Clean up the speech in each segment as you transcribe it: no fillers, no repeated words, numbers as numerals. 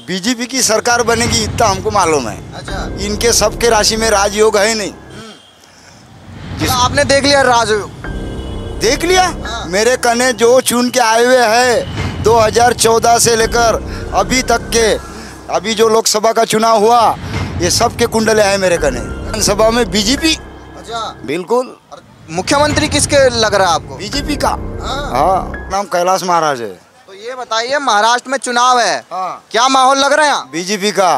BJP की सरकार बनेगी इतना हमको मालूम है। अच्छा, इनके सबके राशि में राजयोग है नहीं। तो आपने देख लिया राजयोग? देख लिया। हाँ। मेरे कने जो चुन के आए हुए हैं 2014 से लेकर अभी तक के, अभी जो लोकसभा का चुनाव हुआ ये सब के कुंडले हैं मेरे कने। विधानसभा में बीजेपी। अच्छा, बिल्कुल। और मुख्यमंत्री किसके लग रहा है आपको? बीजेपी का। हाँ। हाँ, नाम कैलाश महाराज है। तो ये बताइए, महाराष्ट्र में चुनाव है, हाँ। क्या माहौल लग रहा है यहाँ? बीजेपी का,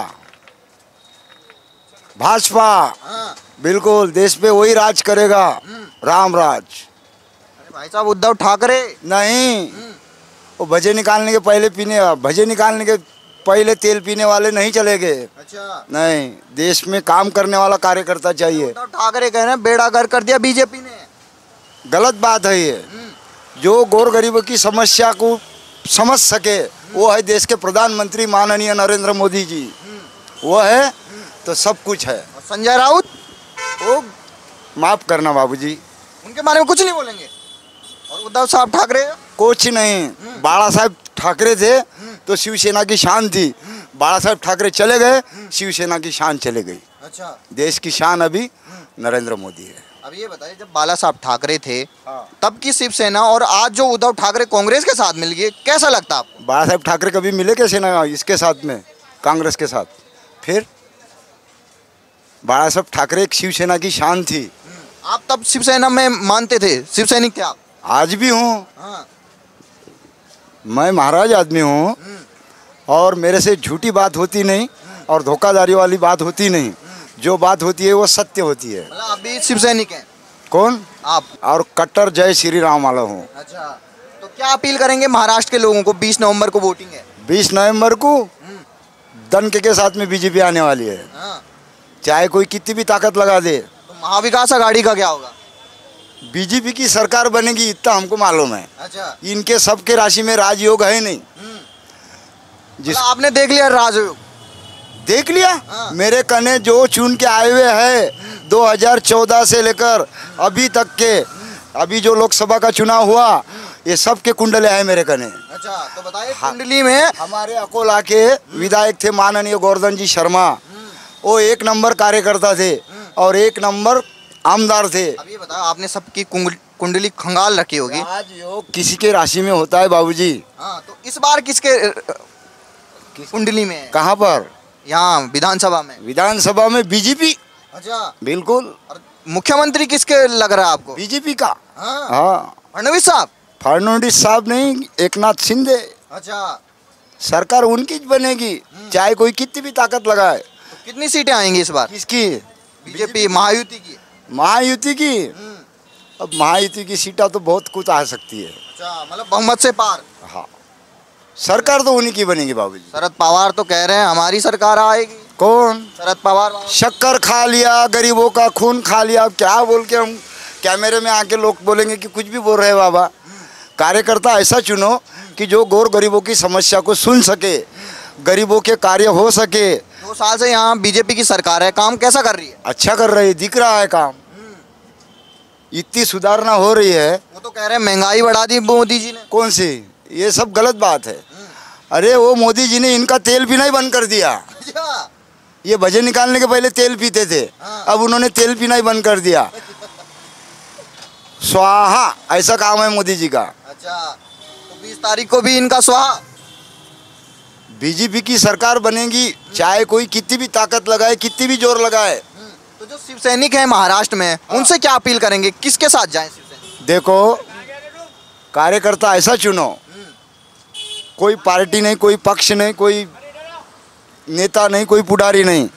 भाजपा। हाँ। बिल्कुल, देश पे वही राज करेगा, राम राज। अरे भाई साहब, उद्धव ठाकरे नहीं, वो भजे निकालने के पहले तेल पीने वाले नहीं चलेंगे। अच्छा, नहीं, देश में काम करने वाला कार्यकर्ता चाहिए। उद्धव ठाकरे कह रहे हैं बेड़ा गर्क कर दिया बीजेपी ने। गलत बात है ये। जो गौर गरीबों की समस्या को समझ सके वो है देश के प्रधानमंत्री माननीय नरेंद्र मोदी जी। वो है तो सब कुछ है। और संजय राउत, वो माफ करना बाबूजी, उनके बारे में कुछ नहीं बोलेंगे? और उद्धव साहब ठाकरे? कुछ नहीं। बाला साहब ठाकरे थे तो शिवसेना की शान थी। बाला साहब ठाकरे चले गए, शिवसेना की शान चले गई। अच्छा, देश की शान अभी नरेंद्र मोदी है। अब ये बताइए, जब बाला साहब ठाकरे थे हाँ। तब की शिवसेना और आज जो उद्धव ठाकरे कांग्रेस के साथ मिल गए, कैसा लगता आपको? बाला साहब ठाकरे कभी मिले कैसे ना इसके साथ में, कांग्रेस के साथ? फिर बाला साहब ठाकरे एक शिवसेना की शान थी। आप तब शिवसेना में मानते थे, शिवसैनिक थे आप? आज भी हूँ। हाँ। मैं महाराज आदमी हूँ और मेरे से झूठी बात होती नहीं और धोखाधड़ी वाली बात होती नहीं। जो बात होती है वो सत्य होती है। मतलब आप भी शिवसैनिक हैं? कौन? आप? और कट्टर जय श्री राम वाला हूँ। अच्छा, तो क्या अपील करेंगे महाराष्ट्र के लोगों को? 20 नवंबर को वोटिंग है। 20 नवंबर को दन के साथ में बीजेपी आने वाली है। हाँ। चाहे कोई कितनी भी ताकत लगा दे। तो महाविकास आघाड़ी का क्या होगा? बीजेपी की सरकार बनेगी इतना हमको मालूम है। अच्छा, इनके सबके राशि में राजयोग है नहीं। जिस मतलब आपने देख लिया राजयोग? देख लिया। हाँ। मेरे कने जो चुन के आए हुए हैं 2014 से लेकर अभी तक के, अभी जो लोकसभा का चुनाव हुआ ये सब के कुंडले हैं मेरे कने। अच्छा, तो बताइए, कुंडली में हमारे अकोला के विधायक थे माननीय गोवर्धन जी शर्मा। वो 1 नंबर कार्यकर्ता थे और 1 नंबर आमदार थे। अब ये बताओ, आपने सबकी कुंडली खंगाल रखी होगी। राजयोग किसी के राशि में होता है बाबूजी। हाँ, तो इस बार किसके कुंडली में है? कहाँ पर? यहाँ विधानसभा में? विधानसभा में बीजेपी। अच्छा, बिल्कुल। और मुख्यमंत्री किसके लग रहा है आपको? बीजेपी का। हाँ। हाँ। फडणवीस साहब? फडणवीस साहब नहीं, एकनाथ शिंदे। अच्छा, सरकार उनकी ज बनेगी चाहे कोई कितनी भी ताकत लगाए। तो कितनी सीटें आएंगी इस बार? किसकी? बीजेपी महायुति की? महायुति की। अब महायुति की सीटें तो बहुत कुछ आ सकती है। अच्छा, मतलब बहुमत से पार? हाँ, सरकार तो उन्हीं की बनेगी बाबूजी। शरद पवार तो कह रहे हैं हमारी सरकार आएगी। कौन? शरद पवार। शक्कर खा लिया, गरीबों का खून खा लिया। अब क्या बोल के हम कैमरे में आके लोग बोलेंगे कि कुछ भी बोल रहे हैं बाबा। कार्यकर्ता ऐसा चुनो कि जो गौर गरीबों की समस्या को सुन सके, गरीबों के कार्य हो सके। 2 साल से यहाँ बीजेपी की सरकार है, काम कैसा कर रही है? अच्छा कर रही है, दिख रहा है काम। इतनी सुधारना हो रही है। वो तो कह रहे हैं महंगाई बढ़ा दी मोदी जी ने। कौन सी? ये सब गलत बात है। अरे वो मोदी जी ने इनका तेल पीना ही बंद कर दिया। अच्छा। ये भजे निकालने के पहले तेल पीते थे। हाँ। अब उन्होंने तेल पीना ही बंद कर दिया। स्वाहा, ऐसा काम है मोदी जी का। अच्छा, तो 20 तारीख को भी इनका स्वाहा? बीजेपी की सरकार बनेगी चाहे कोई कितनी भी ताकत लगाए, कितनी भी जोर लगाए। तो जो शिवसैनिक हैं महाराष्ट्र में, उनसे क्या अपील करेंगे? किसके साथ जाएं शिवसैनिक? देखो, कार्यकर्ता ऐसा चुनो, कोई पार्टी नहीं, कोई पक्ष नहीं, कोई नेता नहीं, कोई पुडारी नहीं,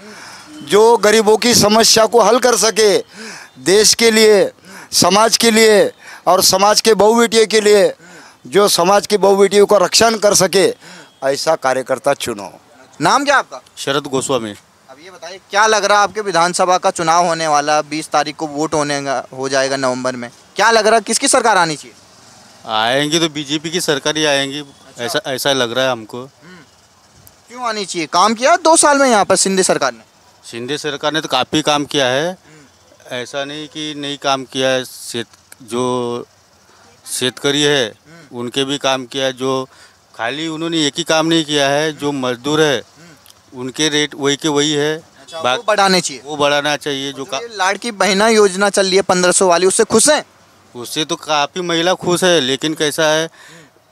जो गरीबों की समस्या को हल कर सके, देश के लिए, समाज के लिए और समाज के बहु बेटियों के लिए, जो समाज की बहु बेटियों का रक्षण कर सके, ऐसा कार्यकर्ता चुनो। नाम क्या आपका? शरद गोस्वामी। अब ये बताइए, क्या लग रहा है आपके विधानसभा का चुनाव होने वाला, 20 तारीख को वोट हो जाएगा नवंबर में, क्या लग रहा है किसकी सरकार आनी चाहिए? आएंगी तो बीजेपी की सरकार ही आएंगी। अच्छा। ऐसा लग रहा है हमको। क्यों आनी चाहिए? काम किया 2 साल में यहाँ पर शिंदे सरकार ने? शिंदे सरकार ने तो काफ़ी काम किया है, ऐसा नहीं कि नहीं काम किया है। जो शेतकरी है उनके भी काम किया है। जो खाली उन्होंने एक ही काम नहीं किया है, जो मजदूर है उनके रेट वही के वही है। अच्छा, वो बढ़ाने चाहिए। वो बढ़ाना चाहिए जो ये लाड़की बहना योजना चल रही है 1500 वाली, उससे खुश हैं? उससे तो काफ़ी महिला खुश है, लेकिन कैसा है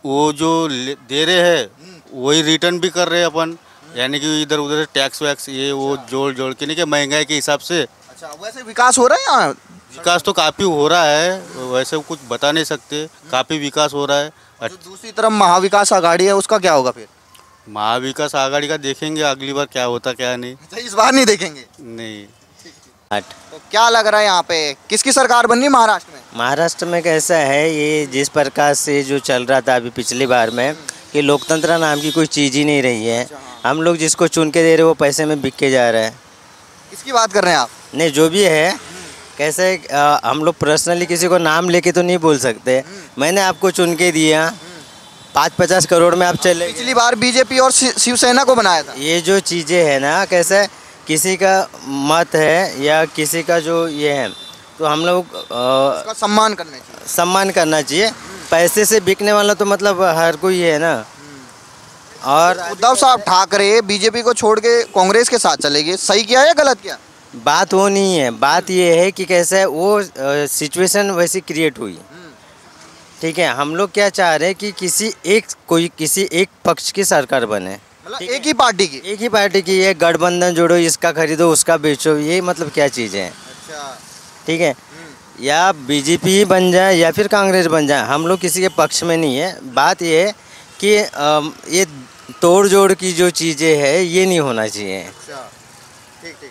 वो जो दे रहे हैं वही रिटर्न भी कर रहे हैं अपन, यानी कि इधर उधर टैक्स वैक्स ये वो जोड़ जोड़ के, नहीं कि महंगाई के हिसाब से। अच्छा, वैसे विकास हो रहा है यहाँ? विकास तो काफ़ी हो रहा है, वैसे कुछ बता नहीं सकते, काफ़ी विकास हो रहा है। जो दूसरी तरफ महाविकास आघाड़ी है उसका क्या होगा फिर? महाविकास आघाड़ी का देखेंगे अगली बार क्या होता क्या नहीं। अच्छा, इस बार नहीं देखेंगे? नहीं। तो क्या लग रहा है यहाँ पे किसकी सरकार बन रही है महाराष्ट्र में? महाराष्ट्र में कैसा है, ये जिस प्रकार से जो चल रहा था अभी पिछली बार में कि लोकतंत्र नाम की कोई चीज़ ही नहीं रही है। हम लोग जिसको चुन के दे रहे वो पैसे में बिक के जा रहा है। किसकी बात कर रहे हैं आप? नहीं, जो भी है कैसे हम लोग पर्सनली किसी को नाम लेके तो नहीं बोल सकते। मैंने आपको चुन के दिया, 5-50 करोड़ में आप चले गए। पिछली बार बीजेपी और शिवसेना को बनाया था। ये जो चीज़ें हैं ना, कैसे किसी का मत है या किसी का जो ये है, तो हम लोग उसका सम्मान करना चाहिए। सम्मान करना चाहिए। पैसे से बिकने वाला तो मतलब हर कोई है ना। और उद्धव साहब ठाकरे बीजेपी को छोड़ के कांग्रेस के साथ चले गए, सही किया या गलत किया? बात वो नहीं है, बात ये है कि कैसे वो सिचुएशन वैसी क्रिएट हुई। ठीक है, हम लोग क्या चाह रहे हैं कि किसी एक पक्ष की सरकार बने, मतलब एक ही पार्टी की। एक ही पार्टी की। ये गठबंधन जोड़ो, इसका खरीदो उसका बेचो, ये मतलब क्या चीज़ है? अच्छा, ठीक है, या बीजेपी ही बन जाए या फिर कांग्रेस बन जाए, हम लोग किसी के पक्ष में नहीं है। बात ये है कि ये तोड़ जोड़ की जो चीज़ें हैं ये नहीं होना चाहिए। अच्छा, ठीक ठीक।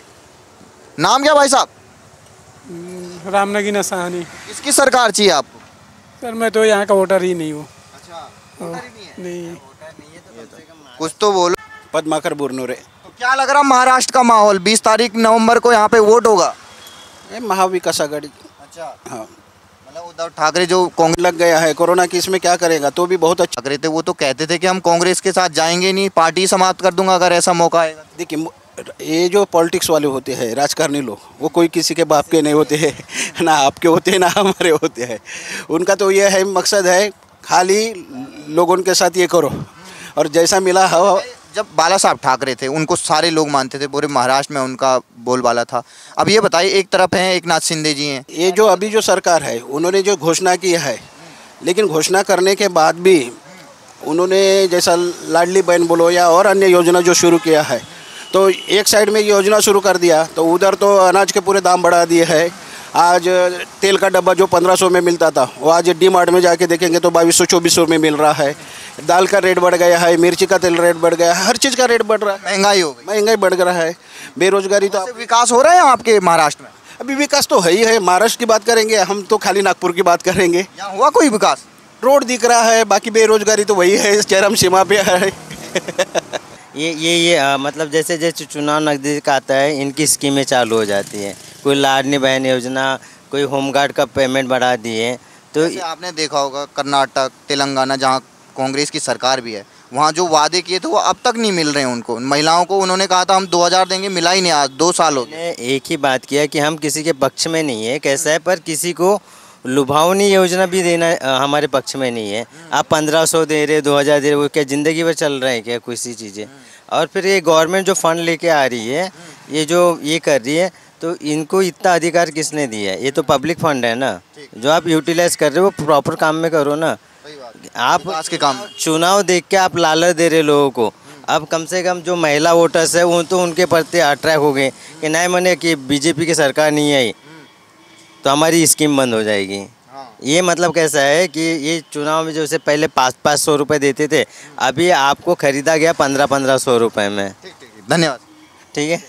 नाम क्या भाई साहब? रामनगीना साहनी। किसकी सरकार चाहिए आपको? सर मैं तो यहाँ का वोटर ही नहीं हूँ। अच्छा, वोटर ही नहीं है? नहीं। कुछ तो बोलो। पद्माकर बुरनुरे। तो क्या लग रहा महाराष्ट्र का माहौल? 20 तारीख नवंबर को यहाँ पे वोट होगा। महाविकास आघाड़ी। अच्छा, हाँ, मतलब उद्धव ठाकरे जो कांग्रेस लग गया है कोरोना की, इसमें क्या करेगा, तो भी बहुत अच्छा। ठाकरे थे वो तो कहते थे कि हम कांग्रेस के साथ जाएंगे नहीं, पार्टी समाप्त कर दूंगा अगर ऐसा मौका आएगा। देखिए, ये जो पॉलिटिक्स वाले होते हैं, राजकारणी लोग, वो कोई किसी के बाप के नहीं होते हैं, ना आपके होते हैं ना हमारे होते हैं। उनका तो ये है मकसद है खाली लोगों के साथ ये करो और जैसा मिला हो। जब बाला साहब ठाकरे थे उनको सारे लोग मानते थे, पूरे महाराष्ट्र में उनका बोलबाला था। अब ये बताइए, एक तरफ हैं एक नाथ शिंदे जी हैं, ये जो अभी जो सरकार है उन्होंने जो घोषणा की है, लेकिन घोषणा करने के बाद भी उन्होंने जैसा लाडली बहन बोलो या और अन्य योजना जो शुरू किया है, तो एक साइड में योजना शुरू कर दिया तो उधर तो अनाज के पूरे दाम बढ़ा दिए हैं। आज तेल का डब्बा जो 1500 में मिलता था वो आज डी मार्ट में जाके देखेंगे तो 2200-2400 में मिल रहा है। दाल का रेट बढ़ गया है, मिर्ची का तेल रेट बढ़ गया है, हर चीज़ का रेट बढ़ रहा है, महंगाई हो गई, महंगाई बढ़ रहा है, बेरोजगारी। तो विकास हो रहा है आपके महाराष्ट्र में? अभी विकास तो है ही है। महाराष्ट्र की बात करेंगे हम तो खाली नागपुर की बात करेंगे। यहाँ हुआ कोई विकास? रोड दिख रहा है, बाकी बेरोजगारी तो वही है, चरम सीमा पे है। ये मतलब जैसे जैसे चुनाव नज़दीक आता है इनकी स्कीमें चालू हो जाती हैं। कोई लाडली बहन योजना, कोई होमगार्ड का पेमेंट बढ़ा दिए। तो जैसे आपने देखा होगा कर्नाटक, तेलंगाना जहाँ कांग्रेस की सरकार भी है, वहाँ जो वादे किए थे वो अब तक नहीं मिल रहे हैं उनको। महिलाओं को उन्होंने कहा था हम 2000 देंगे, मिला ही नहीं, आज 2 साल हो गए। एक ही बात किया कि हम किसी के पक्ष में नहीं है, कैसा है, पर किसी को लुभावनी योजना भी देना हमारे पक्ष में नहीं है। आप 1500 दे रहे, 2000 दे रहे, वो क्या ज़िंदगी भर चल रहा है क्या किसी चीज़ें? और फिर ये गवर्नमेंट जो फंड लेके आ रही है, ये जो ये कर रही है, तो इनको इतना अधिकार किसने दिया है? ये तो पब्लिक फंड है ना, जो आप यूटिलाइज कर रहे हो वो प्रॉपर काम में करो ना। आप विकास के काम चुनाव देख के आप लालच दे रहे लोगों को। अब कम से कम जो महिला वोटर्स है वो तो उनके प्रति अट्रैक्ट हो गए कि नहीं, मैंने कि बीजेपी की सरकार नहीं आई तो हमारी स्कीम बंद हो जाएगी। ये मतलब कैसा है कि ये चुनाव में जैसे पहले 500-500 रुपये देते थे, अभी आपको खरीदा गया 1500-1500 रुपये में। धन्यवाद। ठीक है।